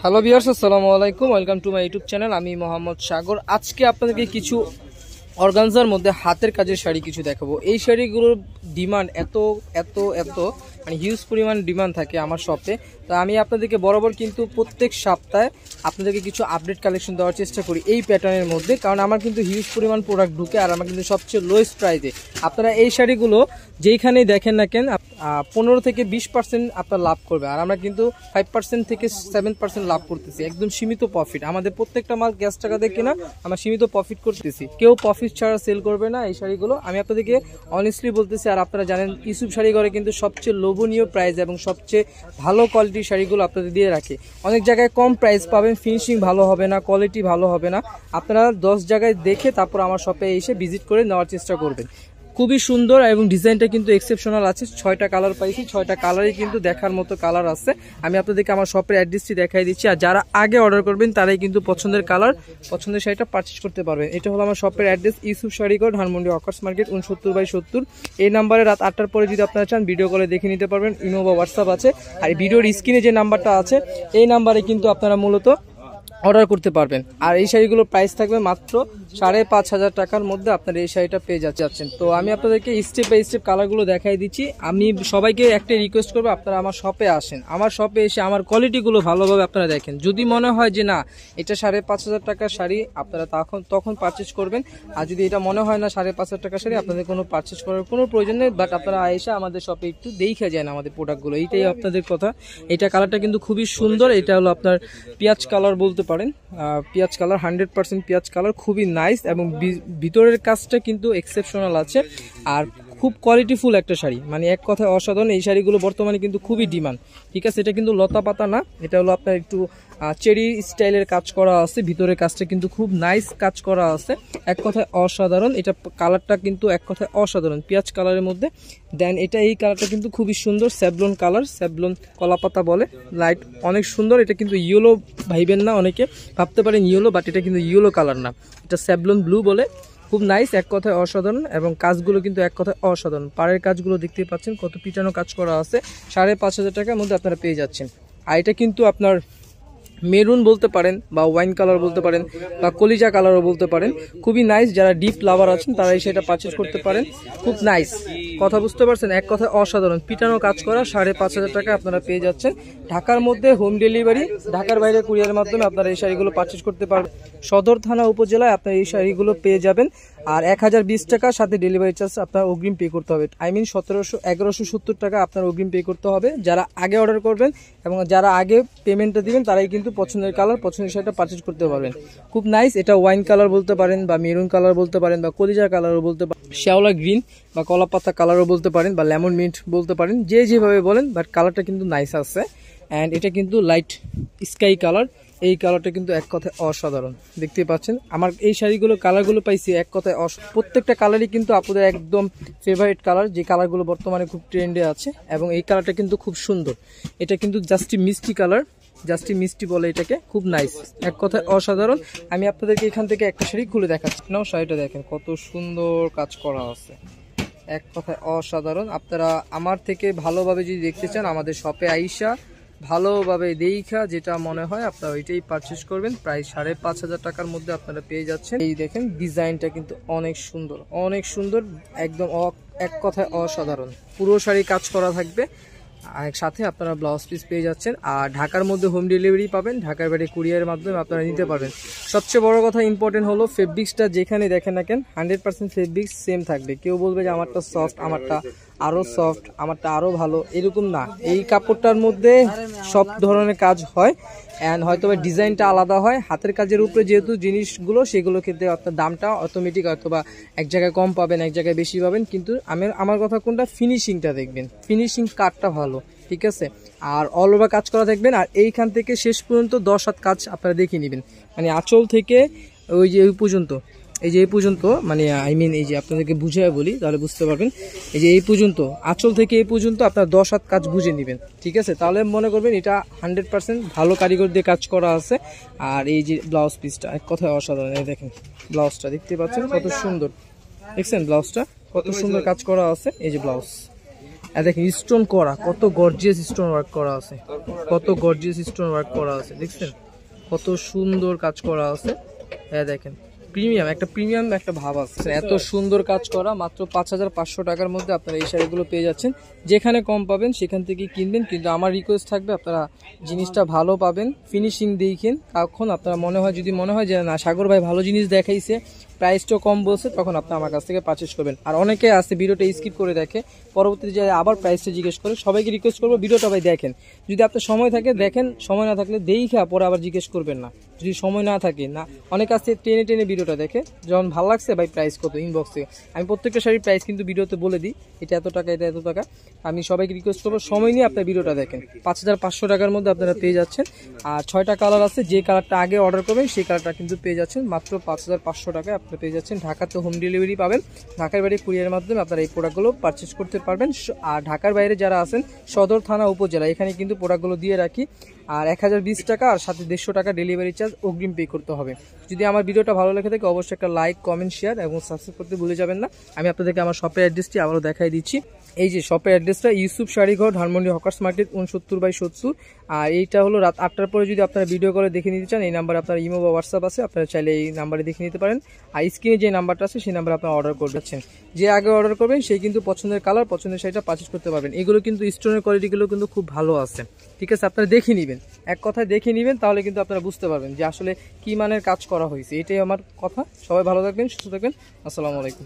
Hello viewers, আসসালামু আলাইকুম। Welcome to my YouTube channel. আমি মোহাম্মদ সাগর। আজকে আপনাদেরকে কিছু অর্গানজার মধ্যে হাতের কাজের শাড়ি কিছু দেখাবো। এই শাড়িগুলোর ডিমান্ড এত এত এত মানে হিউজ পরিমাণ ডিমান্ড থাকে আমার শপে। তো আমি আপনাদেরকে বরাবর কিন্তু প্রত্যেক সপ্তাহে আপনাদেরকে কিছু আপডেট কালেকশন দেওয়ার চেষ্টা করি এই প্যাটার্নের মধ্যে, কারণ আমার কিন্তু হিউজ পরিমাণ প্রোডাক্ট ঢুকে আর আমার কিন্তু সবচেয়ে লোয়েস্ট প্রাইসে আপনারা এই শাড়িগুলো যেইখানেই দেখেন না কেন 15 থেকে 20% আপনার লাভ করবে। আর আমরা কিন্তু 5% থেকে 7% লাভ করতেছি, একদম সীমিত প্রফিট। আমাদের প্রত্যেকটা মাল গ্যাস টাকা দিয়ে কেনা, আমরা সীমিত প্রফিট করতেছি, কেউ প্রফিট ছাড়া সেল করবে না এই শাড়িগুলো, আমি আপনাদেরকে অনেস্টলি বলতেছি। আর আপনারা জানেন ইউসুফ শাড়ি ঘরে কিন্তু সবচেয়ে লোভনীয় প্রাইস এবং সবচেয়ে ভালো কোয়ালিটির শাড়িগুলো আপনাদের দিয়ে রাখে। অনেক জায়গায় কম প্রাইস পাবেন, ফিনিশিং ভালো হবে না, কোয়ালিটি ভালো হবে না। আপনারা 10 জায়গায় দেখে তারপর আমার শপে এসে ভিজিট করে নেওয়ার চেষ্টা করবেন। খুবই সুন্দর এবং ডিজাইনটা কিন্তু এক্সেপশনাল আছে। 6টা কালার পাইছি, 6টা কালারই কিন্তু দেখার মতো কালার আছে। আমি আপনাদেরকে আমার শপের অ্যাড্রেসটি দেখাই দিচ্ছি। আর যারা আগে অর্ডার করবেন তারাই কিন্তু পছন্দের কালার, পছন্দের শাড়িটা পারচেজ করতে পারবেন। এটা হলো আমার শপের address, Yusuf Sharighor, Dhanmondi workers market, 69/70। এই নাম্বারে রাত 8টার পরে যদি আপনারা চান ভিডিও কলে দেখে নিতে পারবেন। ইমো বা হোয়াটসঅ্যাপ আছে। আর ভিডিওর স্ক্রিনে যে নাম্বারটা আছে এই নাম্বারে কিন্তু আপনারা মূলত অর্ডার করতে পারবেন। আর এই শাড়িগুলোর প্রাইস থাকবে মাত্র 5,500 টাকার মধ্যে আপনারা এই শাড়িটা পেয়ে যাচ্ছেন। তো আমি আপনাদেরকে স্টেপ বাই স্টেপ কালারগুলো দেখাই দিচ্ছি। আমি সবাইকে একটা রিকোয়েস্ট করবো, আপনারা আমার শপে আসেন, আমার শপে এসে আমার কোয়ালিটিগুলো ভালোভাবে আপনারা দেখেন। যদি মনে হয় যে না এটা 5,500 টাকার শাড়ি, আপনারা তখন পারচেজ করবেন। আর যদি এটা মনে হয় না 5,500 টাকার শাড়ি, আপনাদের কোনো পারচেজ করার কোনো প্রয়োজন নেই। বাট আপনারা এসে আমাদের শপে একটু দেখে যান আমাদের প্রোডাক্টগুলো, এইটাই আপনাদের কথা। এটা কালারটা কিন্তু খুবই সুন্দর। এটা হলো আপনার পেঁয়াজ কালার বলতে পারেন, পেঁয়াজ কালার, 100% পেঁয়াজ কালার, খুবই নাইস এবং ভিতরের কাজটা কিন্তু এক্সেপশনাল আছে। আর খুব কোয়ালিটিফুল একটা শাড়ি, মানে এক কথায় অসাধারণ। এই শাড়িগুলো বর্তমানে কিন্তু খুবই ডিমান্ড, ঠিক আছে। এটা কিন্তু লতা পাতা না, এটা হলো আপনার একটু চেরি স্টাইলের কাজ করা আছে। ভিতরের কাজটা কিন্তু খুব নাইস কাজ করা আছে, এক কথায় অসাধারণ। এটা কালারটা কিন্তু এক কথায় অসাধারণ, পেঁয়াজ কালারের মধ্যে। দেন এটা এই কালারটা কিন্তু খুবই সুন্দর, স্যাভলন কালার, স্যাভলন কলাপাতা বলে, লাইট অনেক সুন্দর। এটা কিন্তু ইয়েলো ভাইবেন না, অনেকে ভাবতে পারেন ইয়েলো, বাট এটা কিন্তু ইয়েলো কালার না, এটা স্যাভলন ব্লু বলে। খুব নাইস, এক কথায় অসাধারণ। এবং কাজগুলো কিন্তু এক কথায় অসাধারণ। পাড়ের কাজগুলো দেখতে পাচ্ছেন কত পিটানো কাজ করা আছে। 5,500 টাকার মধ্যে আপনারা পেয়ে যাচ্ছেন। আর এটা কিন্তু আপনার মেরুন বলতে পারেন বা ওয়াইন কালার বলতে পারেন বা কলিজা কালারও বলতে পারেন। খুবই নাইস, যারা ডিপ লাভার আছেন তারাই সেটা পারচেজ করতে পারেন। খুব নাইস, কথা বুঝতে পারছেন, এক কথায় অসাধারণ। পিটানো কাজ করা 5,500 টাকা আপনারা পেয়ে যাচ্ছেন। ঢাকার মধ্যে হোম ডেলিভারি, ঢাকার বাইরে কুরিয়ারের মাধ্যমে আপনারা এই শাড়িগুলো পারচেজ করতে পারবেন। সদর থানা উপজেলায় আপনারা এই শাড়িগুলো পেয়ে যাবেন। আর 1,020 টাকা সাথে ডেলিভারি চার্জ আপনার অগ্রিম পে করতে হবে। 1170 টাকা আপনার অগ্রিম পে করতে হবে যারা আগে অর্ডার করবেন। এবং যারা আগে পেমেন্টটা দিবেন তারাই কিন্তু পছন্দের কালার, পছন্দের শাড়িটা পারচেজ করতে পারবেন। খুব নাইস, এটা ওয়াইন কালার বলতে পারেন বা মেরুন কালার বলতে পারেন বা কলিজা কালারও বলতে পারেন, শ্যাওলা গ্রিন বা কলাপাতা কালারও বলতে পারেন বা লেমন মিন্ট বলতে পারেন, যে যেভাবে বলেন, বাট কালারটা কিন্তু নাইস আছে। অ্যান্ড এটা কিন্তু লাইট স্কাই কালার, এই কালারটা কিন্তু এক কথায় অসাধারণ। দেখতে পাচ্ছেন আমার এই শাড়িগুলো কালারগুলো পাইছি এক কথায় প্রত্যেকটা কালারই কিন্তু আপনাদের একদম ফেভারিট কালার, যে কালারগুলো বর্তমানে খুব ট্রেন্ডে আছে। এবং এই কালারটা কিন্তু খুব সুন্দর, এটা কিন্তু জাস্টি মিষ্টি কালার, জাস্টি মিষ্টি বলে এটাকে। খুব নাইস, এক কথায় অসাধারণ। আমি আপনাদেরকে এখান থেকে একটা শাড়ি খুলে দেখাচ্ছি। নাও শাড়িটা দেখেন কত সুন্দর কাজ করা আছে, এক কথায় অসাধারণ। আপনারা আমার থেকে ভালোভাবে যদি দেখতে চান আমাদের শপে আইসা ভালোভাবে দেখা যেটা মনে হয় আপনারা ওইটাই পারচেজ করবেন। প্রায় 5,500 টাকার মধ্যে আপনারা পেয়ে যাচ্ছেন। এই দেখেন ডিজাইনটা কিন্তু অনেক সুন্দর, অনেক সুন্দর, একদম এক কথায় অসাধারণ। পুরো শাড়ি কাজ করা থাকবে, আর সাথে আপনারা ব্লাউজ পিস পেয়ে যাচ্ছেন। আর ঢাকার মধ্যে হোম ডেলিভারি পাবেন, ঢাকার বাইরে কুরিয়ারের মাধ্যমে আপনারা নিতে পারবেন। সবচেয়ে বড় কথা ইম্পর্টেন্ট হলো ফেব্রিক্সটা যেখানে দেখেন না কেন 100% ফেব্রিক্স সেম থাকবে। কেউ বলবে যে আমারটা সফট, আমারটা আরো সফট, আমারটা আরো ভালো, এরকম না। এই কাপড়টার মধ্যে সব ধরনের কাজ হয় অ্যান্ড হয়তো ডিজাইনটা আলাদা হয়। হাতের কাজের উপরে যেহেতু জিনিসগুলো, সেগুলো ক্ষেত্রে আপনার দামটা অটোমেটিক অথবা এক জায়গায় কম পাবেন, এক জায়গায় বেশি পাবেন। কিন্তু আমার কথা কোনটা, ফিনিশিংটা দেখবেন, ফিনিশিং কাটটা ভালো, ঠিক আছে। আর অল ওভার কাজ করা দেখবেন। আর এইখান থেকে শেষ পর্যন্ত 10 হাত কাজ আপনারা দেখে নেবেন, মানে আঁচল থেকে ওই যে ওই পর্যন্ত, এই যে এই পর্যন্ত, মানে এই যে আপনাদেরকে বুঝিয়ে বলি তাহলে বুঝতে পারবেন। এই যে এই পর্যন্ত, আঁচল থেকে এই পর্যন্ত আপনার 10 হাত কাজ বুঝে নেবেন, ঠিক আছে। তাহলে মনে করবেন এটা 100% ভালো কারিগর দিয়ে কাজ করা আছে। আর এই যে ব্লাউজ পিসটা এক কথায় অসাধারণ। এই দেখেন ব্লাউজটা দেখতে পাচ্ছেন কত সুন্দর, দেখছেন ব্লাউজটা কত সুন্দর কাজ করা আছে। এই যে ব্লাউজ, দেখেন স্টোন করা, কত গর্জিয়াস স্টোন ওয়ার্ক করা আছে, কত গর্জিয়াস স্টোন ওয়ার্ক করা আছে, দেখছেন কত সুন্দর কাজ করা আছে। হ্যাঁ দেখেন প্রিমিয়াম একটা ভাব আছে, এত সুন্দর কাজ করা। মাত্র 5500 টাকার মধ্যে আপনারা এই শাড়িগুলো পেয়ে যাচ্ছেন। যেখানে কম পাবেন সেখান থেকে কিনবেন, কিন্তু আমার রিকোয়েস্ট থাকবে আপনারা জিনিসটা ভালো পাবেন, ফিনিশিং দেখেন। কখন আপনারা যদি মনে হয় যে না সাগর ভাই ভালো জিনিস দেখাইছে, প্রাইসটাও কম বলছে, তখন আপনি আমার কাছ থেকে পারচেস করবেন। আর অনেকে আছে ভিডিওটা স্কিপ করে দেখে, পরবর্তীতে যে আবার প্রাইসটা জিজ্ঞেস করে। সবাইকে রিকোয়েস্ট করবো ভিডিওটা ভাই দেখেন, যদি আপনার সময় থাকে দেখেন, সময় না থাকলে দেখা পরে আবার জিজ্ঞেস করবেন না। যদি সময় না থাকে না, অনেক আছে টেনে টেনে ভিডিওটা দেখে, যখন ভালো লাগছে ভাই প্রাইস কত ইনবক্স থেকে। আমি প্রত্যেকটা শাড়ির প্রাইস কিন্তু ভিডিওতে বলে দিই, এটা এত টাকা, এটা এত টাকা। আমি সবাইকে রিকোয়েস্ট করবো সময় নিয়ে আপনার ভিডিওটা দেখেন। 5500 টাকার মধ্যে আপনারা পেয়ে যাচ্ছেন। আর 6টা কালার আছে, যে কালারটা আগে অর্ডার করবেন সেই কালারটা কিন্তু পেয়ে যাচ্ছেন মাত্র 5500 টাকায় আপনারা পেয়ে যাচ্ছেন। ঢাকাতে হোম ডেলিভারি পাবেন, ঢাকার বাইরে কুরিয়ারের মাধ্যমে আপনারা এই প্রোডাক্টগুলো পারচেস করতে পারবেন। আর ঢাকার বাইরে যারা আছেন সদর থানা উপজেলা, এখানে কিন্তু প্রোডাক্টগুলো দিয়ে রাখি। আর 1020 টাকা আর সাথে 150 টাকা ডেলিভারি চার্জ অগ্রিম পে করতে হবে। যদি আমার ভিডিওটা ভালো লেগে থাকে অবশ্যই একটা লাইক, কমেন্ট, শেয়ার এবং সাবস্ক্রাইব করতে ভুলে যাবেন না। আমি আপনাদেরকে আমার শপের অ্যাড্রেসটি আবারও দেখাই দিচ্ছি। এই যে শপের অ্যাড্রেসটা ইউসুফ শাড়িঘর, ধানমন্ডি হকার্স মার্কেট, 69/70। আর এইটা হলো রাত 8টার পরে যদি আপনারা ভিডিও করে দেখে নিতে চান, এই নাম্বারে আপনার ইমো বা হোয়াটসঅ্যাপ আছে, আপনারা চাইলে এই নাম্বারে দেখে নিতে পারেন। আর স্ক্রিনে যে নাম্বারটা আছে সেই নাম্বারে আপনারা অর্ডার করে যাচ্ছেন। যে আগে অর্ডার করবেন সেই কিন্তু পছন্দের কালার, পছন্দের শাড়িটা পারচেজ করতে পারবেন। এগুলো কিন্তু স্টোনের কোয়ালিটিগুলো কিন্তু খুব ভালো আছে, ঠিক আছে? আপনারা দেখে নেবেন, এক কথায় দেখে নেবেন, তাহলে কিন্তু আপনারা বুঝতে পারবেন যে আসলে কি মানের কাজ করা হয়েছে। এটাই আমার কথা। সবাই ভালো থাকবেন, সুস্থ থাকবেন। আসসালামু আলাইকুম।